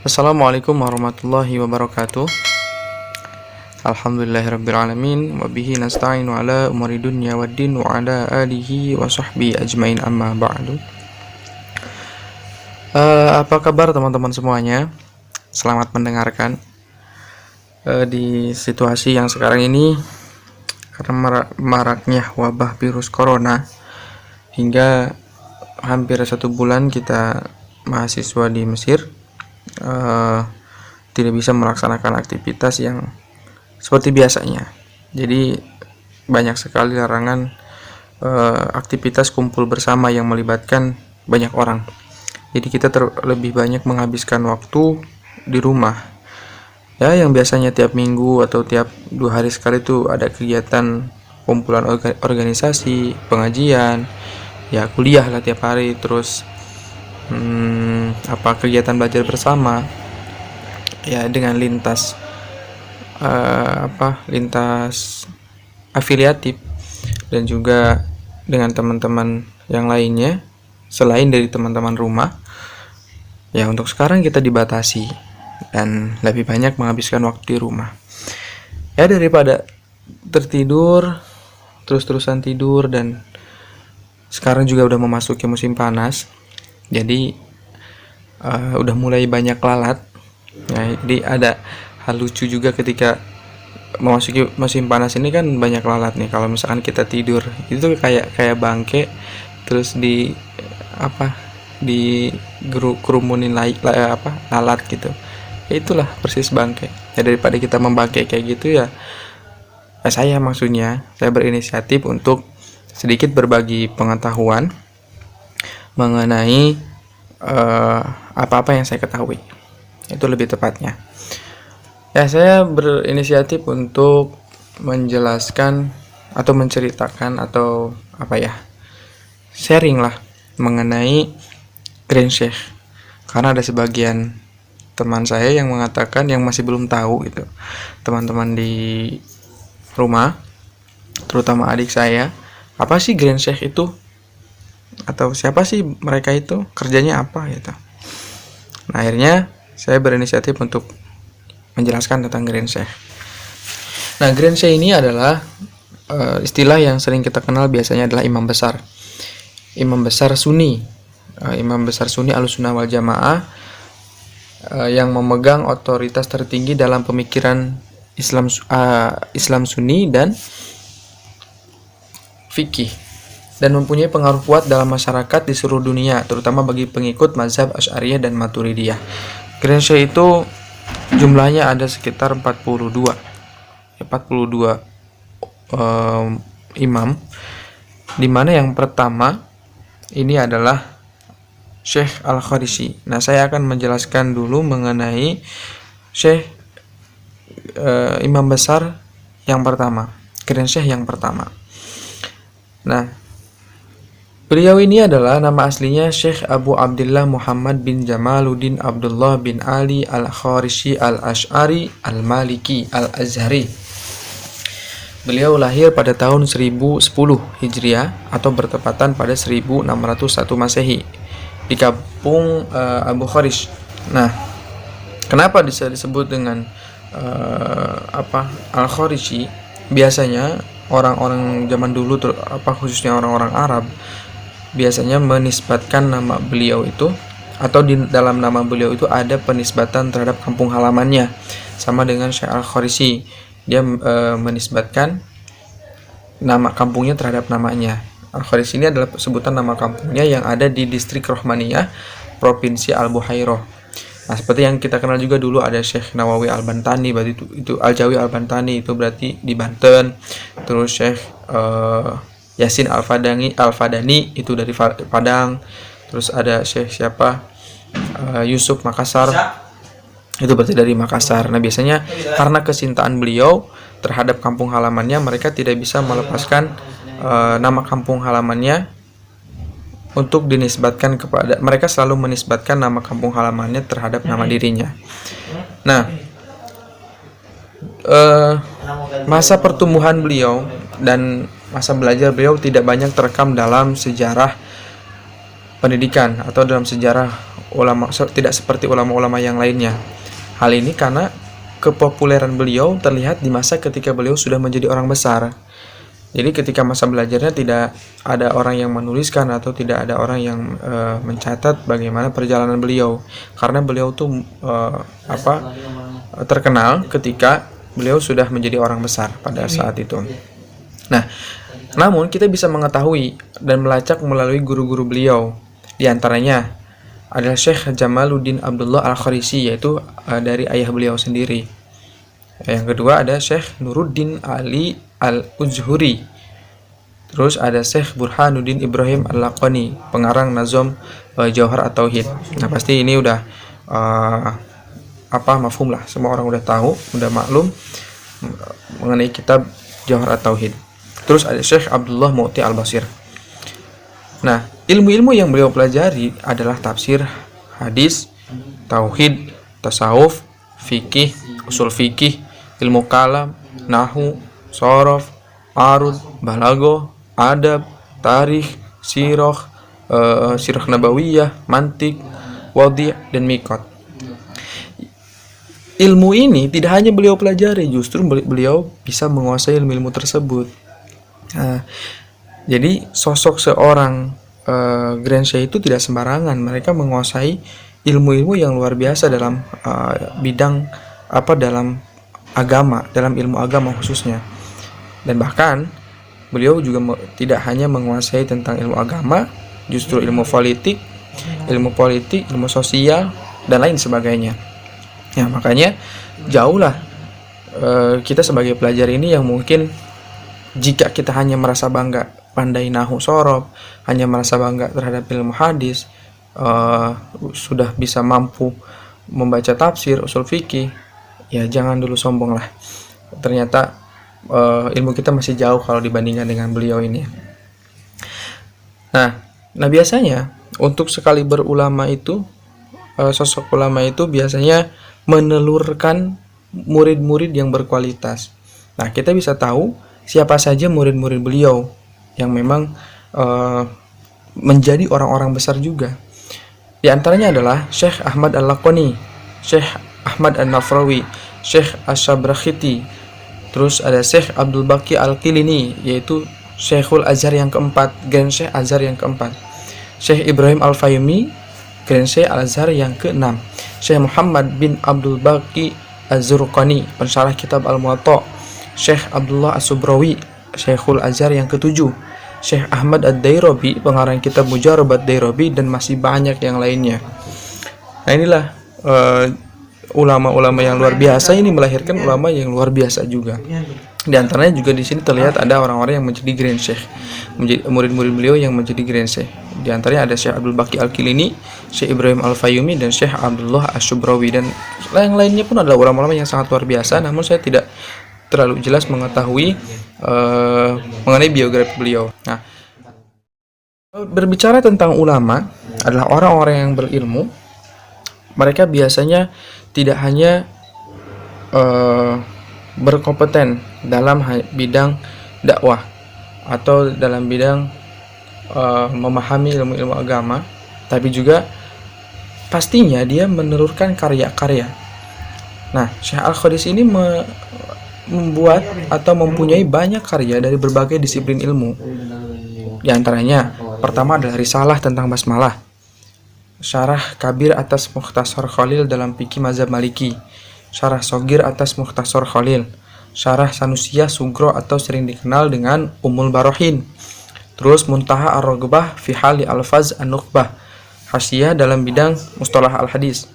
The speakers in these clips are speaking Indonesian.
Assalamualaikum warahmatullahi wabarakatuh. Alhamdulillahirrabbilalamin. Wabihi nasta'inu ala umari dunya waddin wa ala alihi wa sahbihi ajmain amma ba'du. Apa kabar teman-teman semuanya? Selamat mendengarkan. Di situasi yang sekarang ini, karena maraknya wabah virus corona, hingga hampir 1 bulan kita mahasiswa di Mesir tidak bisa melaksanakan aktivitas yang seperti biasanya. Jadi banyak sekali larangan aktivitas kumpul bersama yang melibatkan banyak orang. Jadi kita lebih banyak menghabiskan waktu di rumah. Ya, yang biasanya tiap minggu atau tiap 2 hari sekali itu ada kegiatan kumpulan organisasi, pengajian, ya kuliah lah tiap hari, terus kegiatan belajar bersama ya dengan lintas afiliatif dan juga dengan teman-teman yang lainnya selain dari teman-teman rumah. Ya, untuk sekarang kita dibatasi dan lebih banyak menghabiskan waktu di rumah. Ya, daripada tertidur terus-terusan tidur, dan sekarang juga udah memasuki musim panas. Jadi udah mulai banyak lalat. Nah, jadi ada hal lucu juga ketika memasuki musim panas ini kan banyak lalat nih. Kalau misalkan kita tidur itu kayak bangke, terus kerumunin lalat gitu. Ya, itulah persis bangke. Ya, daripada kita membangke kayak gitu ya, saya berinisiatif untuk sedikit berbagi pengetahuan mengenai apa-apa yang saya ketahui. Itu lebih tepatnya. Ya, saya berinisiatif untuk menjelaskan atau menceritakan atau sharing lah mengenai Green Sheikh. Karena ada sebagian teman saya yang mengatakan, yang masih belum tahu gitu. Teman-teman di rumah, terutama adik saya, apa sih Green Sheikh itu? Atau siapa sih mereka itu? Kerjanya apa gitu. Nah, akhirnya saya berinisiatif untuk menjelaskan tentang Green Sheikh. Nah, Green Sheikh ini adalah istilah yang sering kita kenal biasanya adalah imam besar Sunni, imam besar Sunni Ahlussunnah wal Jamaah, yang memegang otoritas tertinggi dalam pemikiran Islam Sunni dan fikih, dan mempunyai pengaruh kuat dalam masyarakat di seluruh dunia, terutama bagi pengikut mazhab Asy'ariyah dan Maturidiyah. Green Sheikh itu jumlahnya ada sekitar 42 imam, di mana yang pertama ini adalah Syekh Al-Kharisi. Nah, saya akan menjelaskan dulu mengenai Syekh imam besar yang pertama, Green Sheikh yang pertama. Nah, beliau ini adalah nama aslinya Syekh Abu Abdullah Muhammad bin Jamaluddin Abdullah bin Ali Al-Kharisi Al-Asy'ari Al-Maliki Al-Azhari. Beliau lahir pada tahun 1010 Hijriah atau bertepatan pada 1601 Masehi di kampung Abu Kharish. Nah, kenapa bisa disebut dengan Al-Kharisi? Biasanya orang-orang zaman dulu, khususnya orang-orang Arab, biasanya menisbatkan nama beliau itu, atau di dalam nama beliau itu ada penisbatan terhadap kampung halamannya, sama dengan Syekh Al-Kharisi. Dia menisbatkan nama kampungnya terhadap namanya. Al-Kharisi ini adalah sebutan nama kampungnya yang ada di distrik Rahmaniyah, Provinsi Al-Buhairah. Nah, seperti yang kita kenal juga dulu ada Syekh Nawawi Al-Bantani, berarti itu Al-Jawi Al-Bantani, itu berarti di Banten. Terus Syekh Yasin Al-Fadani itu dari Padang. Terus ada Syekh Yusuf Makassar, itu berarti dari Makassar. Nah, biasanya karena kecintaan beliau terhadap kampung halamannya, mereka tidak bisa melepaskan nama kampung halamannya untuk dinisbatkan kepada mereka, selalu menisbatkan nama kampung halamannya terhadap nama dirinya. Nah, masa pertumbuhan beliau dan masa belajar beliau tidak banyak terekam dalam sejarah pendidikan atau dalam sejarah tidak seperti ulama-ulama yang lainnya. Hal ini karena kepopuleran beliau terlihat di masa ketika beliau sudah menjadi orang besar. Jadi ketika masa belajarnya tidak ada orang yang menuliskan atau tidak ada orang yang mencatat bagaimana perjalanan beliau, karena beliau tuh terkenal ketika beliau sudah menjadi orang besar pada saat itu. Nah, namun kita bisa mengetahui dan melacak melalui guru-guru beliau. Di antaranya adalah Syekh Jamaluddin Abdullah Al-Kharisi, yaitu dari ayah beliau sendiri. Yang kedua ada Syekh Nuruddin Ali Al-Uzhuri. Terus ada Syekh Burhanuddin Ibrahim Al-Laqani, pengarang Nazom Jauhar At-Tauhid. Nah, pasti ini udah mafhum lah. Semua orang udah tahu, udah maklum mengenai kitab Jauhar At-Tauhid. Terus ada Syekh Abdullah Mu'ti Al-Basir. Nah, ilmu-ilmu yang beliau pelajari adalah tafsir, hadis, tauhid, tasawuf, fikih, usul fikih, ilmu kalam, nahu, shorof, arud, balago, adab, tarikh, sirah, sirah nabawiyah, mantik, wadhi' dan mikot. Ilmu ini tidak hanya beliau pelajari, justru beliau bisa menguasai ilmu-ilmu tersebut. Jadi sosok seorang Grand Syekh itu tidak sembarangan. Mereka menguasai ilmu-ilmu yang luar biasa dalam bidang dalam agama, dalam ilmu agama khususnya. Dan bahkan beliau juga tidak hanya menguasai tentang ilmu agama, justru ilmu politik, ilmu sosial dan lain sebagainya. Ya, makanya jauhlah kita sebagai pelajar ini yang mungkin jika kita hanya merasa bangga pandai nahu sorob, hanya merasa bangga terhadap ilmu hadis, sudah bisa mampu membaca tafsir, usul fikih, ya jangan dulu sombong lah. Ternyata ilmu kita masih jauh kalau dibandingkan dengan beliau ini. Nah biasanya untuk sekali berulama itu, sosok ulama itu biasanya menelurkan murid-murid yang berkualitas. Nah, kita bisa tahu siapa saja murid-murid beliau yang memang menjadi orang-orang besar juga. Di antaranya adalah Syekh Ahmad Al-Laqani, Syekh Ahmad An-Nafrawi, Syekh Asy-Syabrakhiti. Terus ada Syekh Abdul Baqi Al-Kilini, yaitu Syekhul Azhar yang keempat, Grand Syekh Azhar yang keempat. Syekh Ibrahim Al-Fayumi, Grand Syekh Al-Azhar yang keenam. Syekh Muhammad bin Abdul Baqi Az-Zurqani, pensyarah kitab Al-Muwatta. Syekh Abdullah As-Subrawi, Syekhul Azhar yang ketujuh. Syekh Ahmad Ad-Dairabi, pengarang kitab Mujarabat Dairabi, dan masih banyak yang lainnya. Nah, inilah ulama-ulama yang luar biasa ini melahirkan ulama yang luar biasa juga. Di antaranya juga di sini terlihat ada orang-orang yang menjadi Grand Syekh, murid-murid beliau yang menjadi Grand Syekh. Di antaranya ada Syekh Abdul Baqi Al-Kilini, Syekh Ibrahim Al-Fayumi, dan Syekh Abdullah Asy-Syubrawi, dan yang lainnya pun adalah ulama-ulama yang sangat luar biasa. Namun saya tidak terlalu jelas mengetahui mengenai biografi beliau. Nah, berbicara tentang ulama adalah orang-orang yang berilmu. Mereka biasanya tidak hanya berkompeten dalam bidang dakwah atau dalam bidang memahami ilmu-ilmu agama, tapi juga pastinya dia menelurkan karya-karya. Nah, Syekh Al-Kharisi ini membuat atau mempunyai banyak karya dari berbagai disiplin ilmu. Di antaranya, pertama adalah risalah tentang basmalah, syarah kabir atas Mukhtasar Khalil dalam fikih mazhab Maliki, syarah sogir atas Mukhtasar Khalil, syarah Sanusiyah Sugro atau sering dikenal dengan Ummul Barohin. Terus Muntaha Ar-Raghbah fi Hali Al-Faz An-Nukhbah, hasyiah dalam bidang mustalah al-hadis.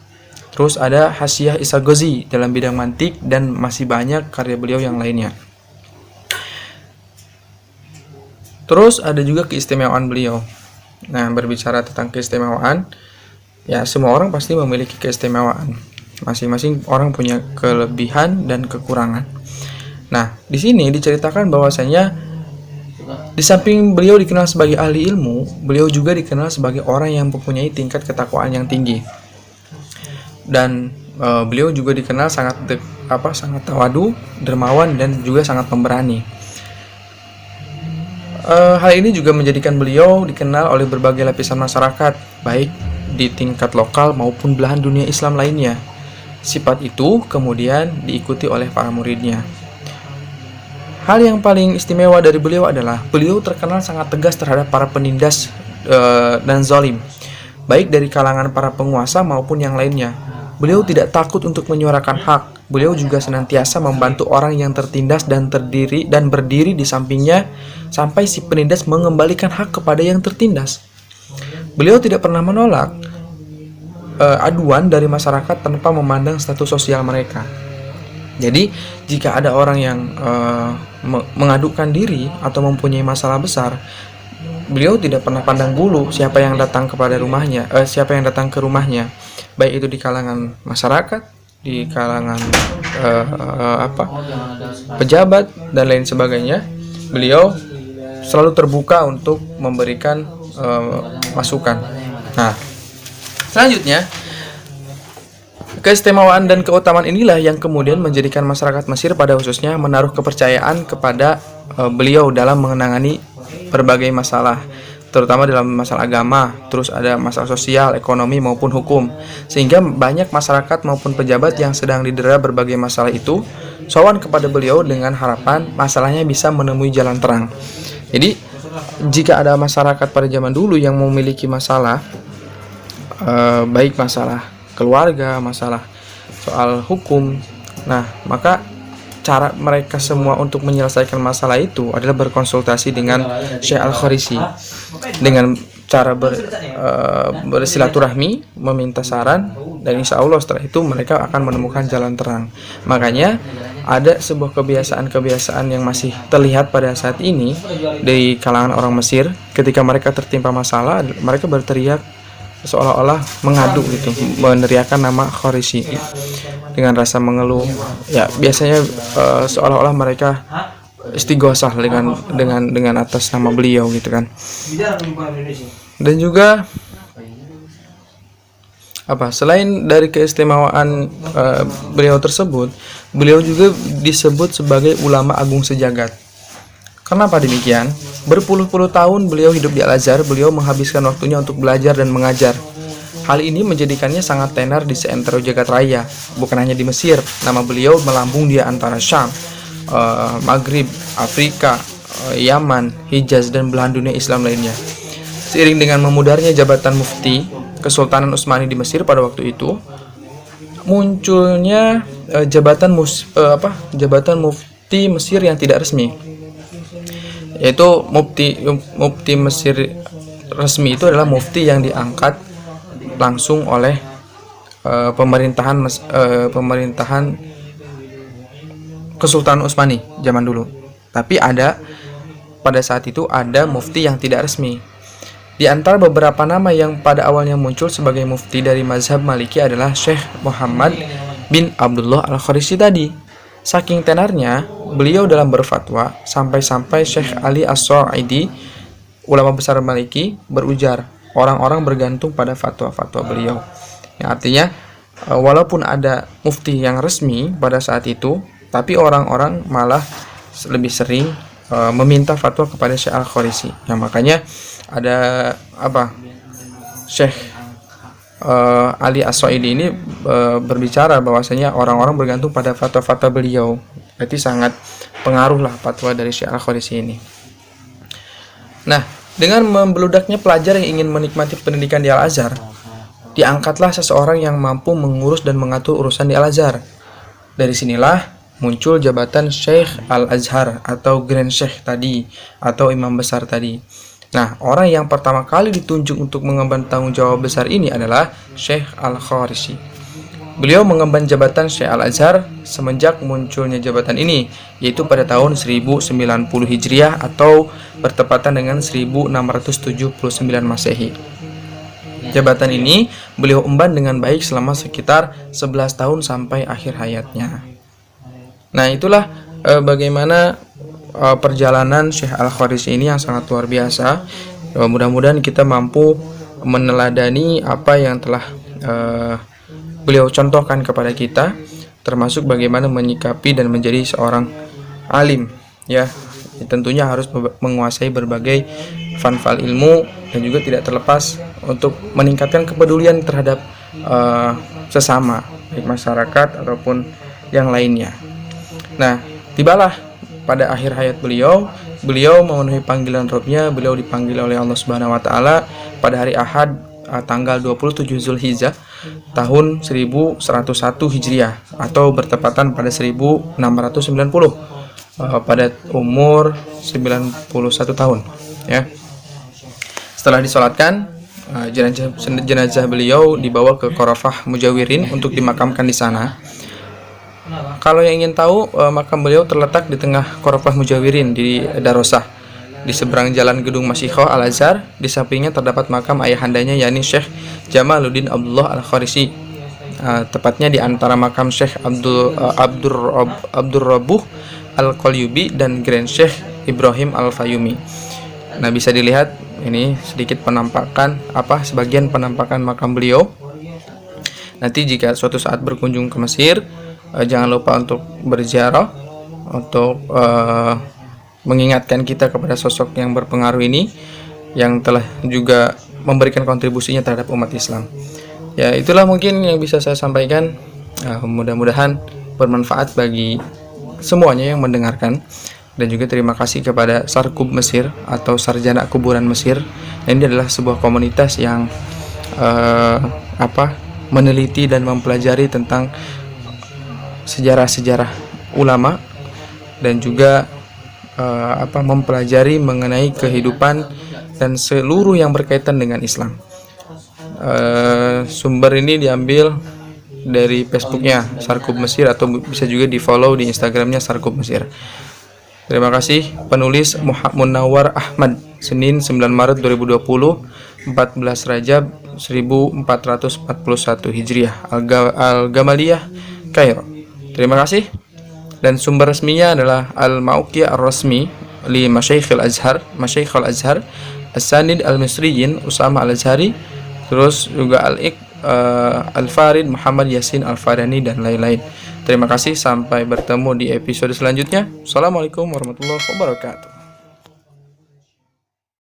Terus ada hasyiah Isa Ghazi dalam bidang mantik, dan masih banyak karya beliau yang lainnya. Terus ada juga keistimewaan beliau. Nah, berbicara tentang keistimewaan, ya semua orang pasti memiliki keistimewaan. Masing-masing orang punya kelebihan dan kekurangan. Nah, di sini diceritakan bahwasanya di samping beliau dikenal sebagai ahli ilmu, beliau juga dikenal sebagai orang yang mempunyai tingkat ketakwaan yang tinggi. Dan beliau juga dikenal sangat tawadu, dermawan, dan juga sangat pemberani. Hal ini juga menjadikan beliau dikenal oleh berbagai lapisan masyarakat, baik di tingkat lokal maupun belahan dunia Islam lainnya. Sifat itu kemudian diikuti oleh para muridnya. Hal yang paling istimewa dari beliau adalah beliau terkenal sangat tegas terhadap para penindas dan zalim, baik dari kalangan para penguasa maupun yang lainnya. Beliau tidak takut untuk menyuarakan hak. Beliau juga senantiasa membantu orang yang tertindas dan berdiri di sampingnya sampai si penindas mengembalikan hak kepada yang tertindas. Beliau tidak pernah menolak aduan dari masyarakat tanpa memandang status sosial mereka. Jadi, jika ada orang yang mengadukan diri atau mempunyai masalah besar, beliau tidak pernah pandang bulu siapa yang datang kepada rumahnya, siapa yang datang ke rumahnya, baik itu di kalangan masyarakat, di kalangan pejabat dan lain sebagainya. Beliau selalu terbuka untuk memberikan masukan. Nah, selanjutnya, keistimewaan dan keutamaan inilah yang kemudian menjadikan masyarakat Mesir pada khususnya menaruh kepercayaan kepada beliau dalam menangani berbagai masalah, terutama dalam masalah agama, terus ada masalah sosial, ekonomi maupun hukum, sehingga banyak masyarakat maupun pejabat yang sedang didera berbagai masalah itu sowan kepada beliau dengan harapan masalahnya bisa menemui jalan terang. Jadi, jika ada masyarakat pada zaman dulu yang memiliki masalah, baik masalah keluarga, masalah soal hukum, nah maka cara mereka semua untuk menyelesaikan masalah itu adalah berkonsultasi dengan Syekh Al-Kharisi dengan cara bersilaturahmi, meminta saran, dan insya Allah setelah itu mereka akan menemukan jalan terang. Makanya ada sebuah kebiasaan yang masih terlihat pada saat ini di kalangan orang Mesir. Ketika mereka tertimpa masalah, mereka berteriak seolah-olah mengadu gitu, meneriakkan nama Kharisi dengan rasa mengeluh. Ya, biasanya seolah-olah mereka istighosah dengan atas nama beliau gitu kan. Dan juga selain dari keistimewaan beliau tersebut, beliau juga disebut sebagai ulama agung sejagat. Kenapa demikian? Berpuluh-puluh tahun beliau hidup di Al-Azhar, beliau menghabiskan waktunya untuk belajar dan mengajar. Hal ini menjadikannya sangat tenar di seantero jagat raya. Bukan hanya di Mesir, nama beliau melambung di antara Syam, Maghrib, Afrika, Yaman, Hijaz, dan belahan dunia Islam lainnya. Seiring dengan memudarnya jabatan mufti Kesultanan Utsmani di Mesir pada waktu itu, munculnya jabatan mufti Mesir yang tidak resmi, yaitu mufti Mesir resmi itu adalah mufti yang diangkat langsung oleh pemerintahan Kesultanan Utsmani zaman dulu. Tapi pada saat itu ada mufti yang tidak resmi. Di antara beberapa nama yang pada awalnya muncul sebagai mufti dari mazhab Maliki adalah Syekh Muhammad bin Abdullah Al-Kharisi tadi. Saking tenarnya beliau dalam berfatwa, sampai-sampai Syekh Ali As-Sa'idi, ulama besar Maliki, berujar, orang-orang bergantung pada fatwa-fatwa beliau. Yang artinya, walaupun ada mufti yang resmi pada saat itu, tapi orang-orang malah lebih sering meminta fatwa kepada Syekh Al-Kharisi. Yang makanya ada Syekh Ali As-Sa'idi ini berbicara bahwasanya orang-orang bergantung pada fatwa-fatwa beliau. Berarti sangat pengaruhlah fatwa dari Syekh Al-Kharisi ini. Nah, dengan membeludaknya pelajar yang ingin menikmati pendidikan di Al-Azhar, diangkatlah seseorang yang mampu mengurus dan mengatur urusan di Al-Azhar. Dari sinilah muncul jabatan Syekh Al-Azhar atau Grand Syekh tadi, atau imam besar tadi. Nah, orang yang pertama kali ditunjuk untuk mengemban tanggung jawab besar ini adalah Syekh Al-Kharisi. Beliau mengemban jabatan Syekh Al-Azhar semenjak munculnya jabatan ini, yaitu pada tahun 1090 Hijriah atau bertepatan dengan 1679 Masehi. Jabatan ini beliau emban dengan baik selama sekitar 11 tahun sampai akhir hayatnya. Nah, itulah bagaimana perjalanan Syekh Al-Kharisi ini yang sangat luar biasa. Mudah-mudahan kita mampu meneladani apa yang telah beliau contohkan kepada kita, termasuk bagaimana menyikapi dan menjadi seorang alim, ya. Tentunya harus menguasai berbagai fanfal ilmu dan juga tidak terlepas untuk meningkatkan kepedulian terhadap sesama, baik masyarakat ataupun yang lainnya. Nah, tibalah pada akhir hayat beliau memenuhi panggilan Rabb-Nya. Beliau dipanggil oleh Allah Subhanahu wa taala pada hari Ahad tanggal 27 Zulhijjah tahun 1101 Hijriah atau bertepatan pada 1690 pada umur 91 tahun ya. Setelah disolatkan, jenazah beliau dibawa ke Qorafah Mujawirin untuk dimakamkan di sana. Kalau yang ingin tahu, makam beliau terletak di tengah Qorafah Mujawirin di Darosah, di seberang jalan gedung Masyikhah Al-Azhar. Di sampingnya terdapat makam ayahandanya, yakni Syekh Jamaluddin Abdullah Al-Kharisi, tepatnya di antara makam Syekh Abdur Rabbuh Al-Qalyubi dan Grand Syekh Ibrahim Al-Fayumi. Nah, bisa dilihat ini sedikit penampakan sebagian penampakan makam beliau. Nanti jika suatu saat berkunjung ke Mesir, jangan lupa untuk berziarah, untuk mengingatkan kita kepada sosok yang berpengaruh ini, yang telah juga memberikan kontribusinya terhadap umat Islam. Ya, itulah mungkin yang bisa saya sampaikan. Mudah-mudahan bermanfaat bagi semuanya yang mendengarkan. Dan juga terima kasih kepada Sarkub Mesir atau Sarjana Kuburan Mesir. Ini adalah sebuah komunitas yang meneliti dan mempelajari tentang sejarah-sejarah ulama dan juga mempelajari mengenai kehidupan dan seluruh yang berkaitan dengan Islam. Sumber ini diambil dari Facebooknya Sarkub Mesir atau bisa juga di follow di Instagramnya Sarkub Mesir. Terima kasih. Penulis Munawar Ahmad, Senin 9 Maret 2020, 14 Rajab 1441 Hijriah, Al-Gamaliyah, Kairo. Terima kasih. Dan sumber resminya adalah Al-Mauqi' Ar-Rasmi li Masyayikh Al-Azhar, As-Sanid Al-Misriyin Usama Al-Azhari, terus juga Al-Farid Muhammad Yasin Al-Fadani dan lain-lain. Terima kasih, sampai bertemu di episode selanjutnya. Assalamualaikum warahmatullahi wabarakatuh.